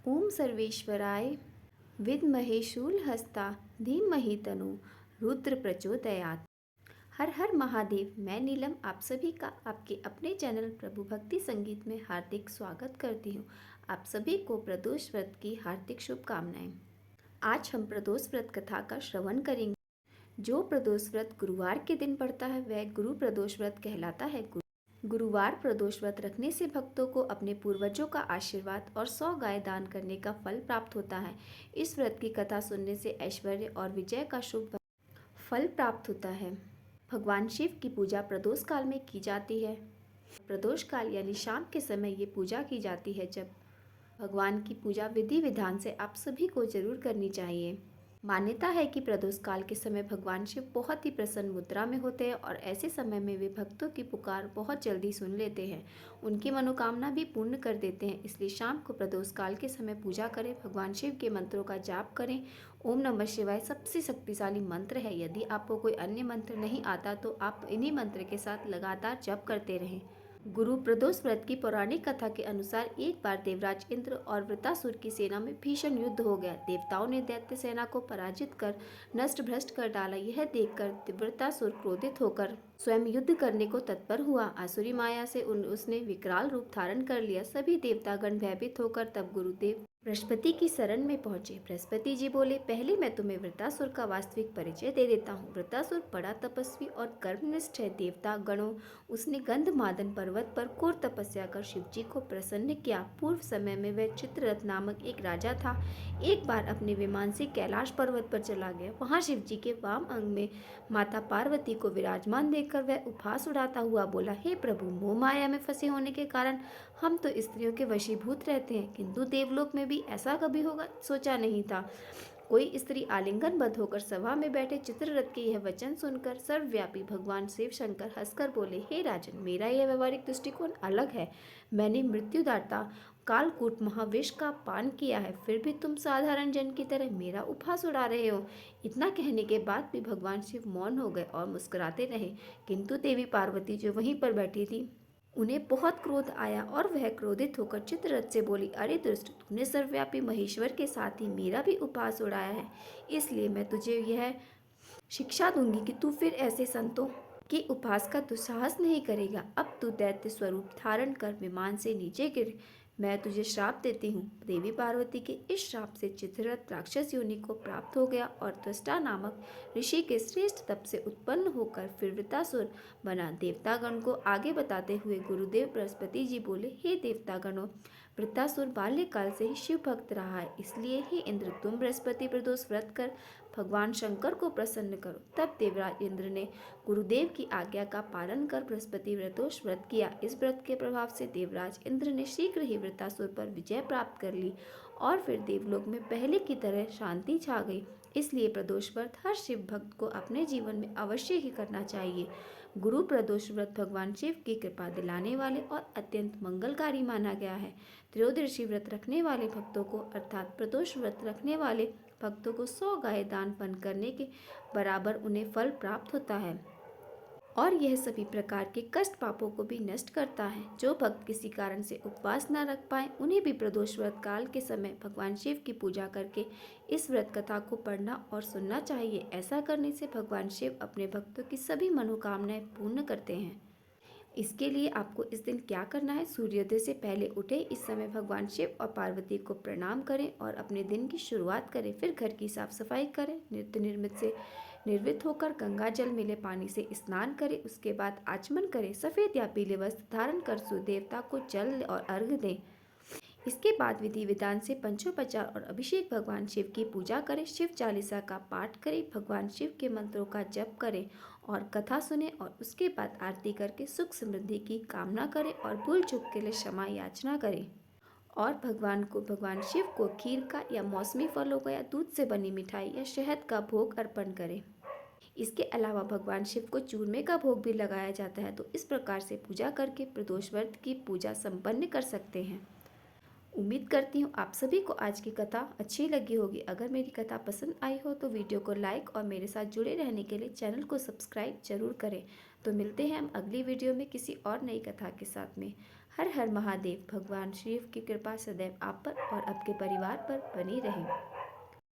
ओम सर्वेश्वराय विद्महे शूलहस्ता धीमहि तनु रुद्र प्रचोदयात्। हर हर महादेव। मैं नीलम आप सभी का आपके अपने चैनल प्रभु भक्ति संगीत में हार्दिक स्वागत करती हूँ। आप सभी को प्रदोष व्रत की हार्दिक शुभकामनाएं। आज हम प्रदोष व्रत कथा का श्रवण करेंगे। जो प्रदोष व्रत गुरुवार के दिन पड़ता है वह गुरु प्रदोष व्रत कहलाता है। गुरुवार प्रदोष व्रत रखने से भक्तों को अपने पूर्वजों का आशीर्वाद और 100 गाय दान करने का फल प्राप्त होता है। इस व्रत की कथा सुनने से ऐश्वर्य और विजय का शुभ फल प्राप्त होता है। भगवान शिव की पूजा प्रदोष काल में की जाती है। प्रदोष काल यानी शाम के समय ये पूजा की जाती है। जब भगवान की पूजा विधि विधान से आप सभी को जरूर करनी चाहिए। मान्यता है कि प्रदोष काल के समय भगवान शिव बहुत ही प्रसन्न मुद्रा में होते हैं और ऐसे समय में वे भक्तों की पुकार बहुत जल्दी सुन लेते हैं, उनकी मनोकामना भी पूर्ण कर देते हैं। इसलिए शाम को प्रदोष काल के समय पूजा करें, भगवान शिव के मंत्रों का जाप करें। ओम नमः शिवाय सबसे शक्तिशाली मंत्र है। यदि आपको कोई अन्य मंत्र नहीं आता तो आप इन्हीं मंत्र के साथ लगातार जप करते रहें। गुरु प्रदोष व्रत की पौराणिक कथा के अनुसार एक बार देवराज इंद्र और वृत्तासुर की सेना में भीषण युद्ध हो गया। देवताओं ने दैत्य सेना को पराजित कर नष्ट भ्रष्ट कर डाला। यह देखकर वृत्तासुर क्रोधित होकर स्वयं युद्ध करने को तत्पर हुआ। आसुरी माया से उसने विकराल रूप धारण कर लिया। सभी देवतागण भयभीत होकर तब गुरुदेव बृहस्पति की शरण में पहुंचे। बृहस्पति जी बोले, पहले मैं तुम्हें वृत्तासुर का वास्तविक परिचय दे देता हूँ। वृत्तासुर बड़ा तपस्वी और कर्मनिष्ठ है। देवता गणों उसने गंधमादन पर्वत पर घोर तपस्या कर शिव जी को प्रसन्न किया। पूर्व समय में वह चित्ररथ नामक एक राजा था। एक बार अपने विमान से कैलाश पर्वत पर चला गया। वहां शिव जी के वाम अंग में माता पार्वती को विराजमान देखकर वह उपहास उड़ाता हुआ बोला, हे प्रभु, मोह माया में फंसे होने के कारण हम तो स्त्रियों के वशीभूत रहते हैं, किंतु देवलोक में भी ऐसा कभी होगा सोचा नहीं था। कोई स्त्री आलिंगनबद्ध होकर सभा में बैठे चित्ररथ के यह वचन सुनकर सर्वव्यापी भगवान शिव शंकर हंसकर बोले, हे राजन, मेरा यह व्यवहारिक दृष्टिकोण अलग है। मैंने मृत्युदाता कालकूट महाविष का पान किया है, फिर भी तुम साधारण जन की तरह मेरा उपहास उड़ा रहे हो। इतना कहने के बाद भी भगवान शिव मौन हो गए और मुस्कुराते रहे। किंतु देवी पार्वती जो वहीं पर बैठी थी, उन्हें बहुत क्रोध आया और वह क्रोधित होकर चित्ररथ से बोली, अरे दुष्ट, तूने सर्वव्यापी महेश्वर के साथ ही मेरा भी उपहास उड़ाया है। इसलिए मैं तुझे यह शिक्षा दूंगी कि तू फिर ऐसे संतों के उपहास का दुस्साहस नहीं करेगा। अब तू दैत्य स्वरूप धारण कर विमान से नीचे गिर। मैं तुझे श्राप देती हूँ। देवी पार्वती के इस श्राप से चित्ररथ राक्षस योनि को प्राप्त हो गया और त्वष्टा नामक ऋषि के श्रेष्ठ तप से उत्पन्न होकर फिर वृत्तासुर बना। देवतागण को आगे बताते हुए गुरुदेव बृहस्पति जी बोले, हे देवतागणों, वृत्तासुर बाल्यकाल से ही शिव भक्त रहा है। इसलिए हे इंद्र, तुम बृहस्पति प्रदोष व्रत कर भगवान शंकर को प्रसन्न करो। तब देवराज इंद्र ने गुरुदेव की आज्ञा का पालन कर बृहस्पति प्रदोष व्रत किया। इस व्रत के प्रभाव से देवराज इंद्र ने शीघ्र ही वृत्तासुर पर विजय प्राप्त कर ली और फिर देवलोक में पहले की तरह शांति छा गई। इसलिए प्रदोष व्रत हर शिव भक्त को अपने जीवन में अवश्य ही करना चाहिए। गुरु प्रदोष व्रत भगवान शिव की कृपा दिलाने वाले और अत्यंत मंगलकारी माना गया है। त्रयोदशी व्रत रखने वाले भक्तों को अर्थात प्रदोष व्रत रखने वाले भक्तों को 100 गाय दान पुण्य करने के बराबर उन्हें फल प्राप्त होता है और यह सभी प्रकार के कष्ट पापों को भी नष्ट करता है। जो भक्त किसी कारण से उपवास न रख पाए, उन्हें भी प्रदोष व्रत काल के समय भगवान शिव की पूजा करके इस व्रत कथा को पढ़ना और सुनना चाहिए। ऐसा करने से भगवान शिव अपने भक्तों की सभी मनोकामनाएं पूर्ण करते हैं। इसके लिए आपको इस दिन क्या करना है, सूर्योदय से पहले उठे। इस समय भगवान शिव और पार्वती को प्रणाम करें और अपने दिन की शुरुआत करें। फिर घर की साफ सफाई करें। नित्य निर्मित से निर्वित होकर गंगा जल मिले पानी से स्नान करें। उसके बाद आचमन करें। सफेद या पीले वस्त्र धारण कर सूर्य देवता को जल और अर्घ्य दें। इसके बाद विधि विधान से पंचोपचार और अभिषेक भगवान शिव की पूजा करें। शिव चालीसा का पाठ करें। भगवान शिव के मंत्रों का जप करें और कथा सुने और उसके बाद आरती करके सुख समृद्धि की कामना करें और भूल चूक के लिए क्षमा याचना करें और भगवान शिव को खीर का या मौसमी फलों का या दूध से बनी मिठाई या शहद का भोग अर्पण करें। इसके अलावा भगवान शिव को चूरमे का भोग भी लगाया जाता है। तो इस प्रकार से पूजा करके प्रदोष व्रत की पूजा संपन्न कर सकते हैं। उम्मीद करती हूँ आप सभी को आज की कथा अच्छी लगी होगी। अगर मेरी कथा पसंद आई हो तो वीडियो को लाइक और मेरे साथ जुड़े रहने के लिए चैनल को सब्सक्राइब जरूर करें। तो मिलते हैं हम अगली वीडियो में किसी और नई कथा के साथ में। हर हर महादेव। भगवान शिव की कृपा सदैव आप पर और आपके परिवार पर बनी रहे।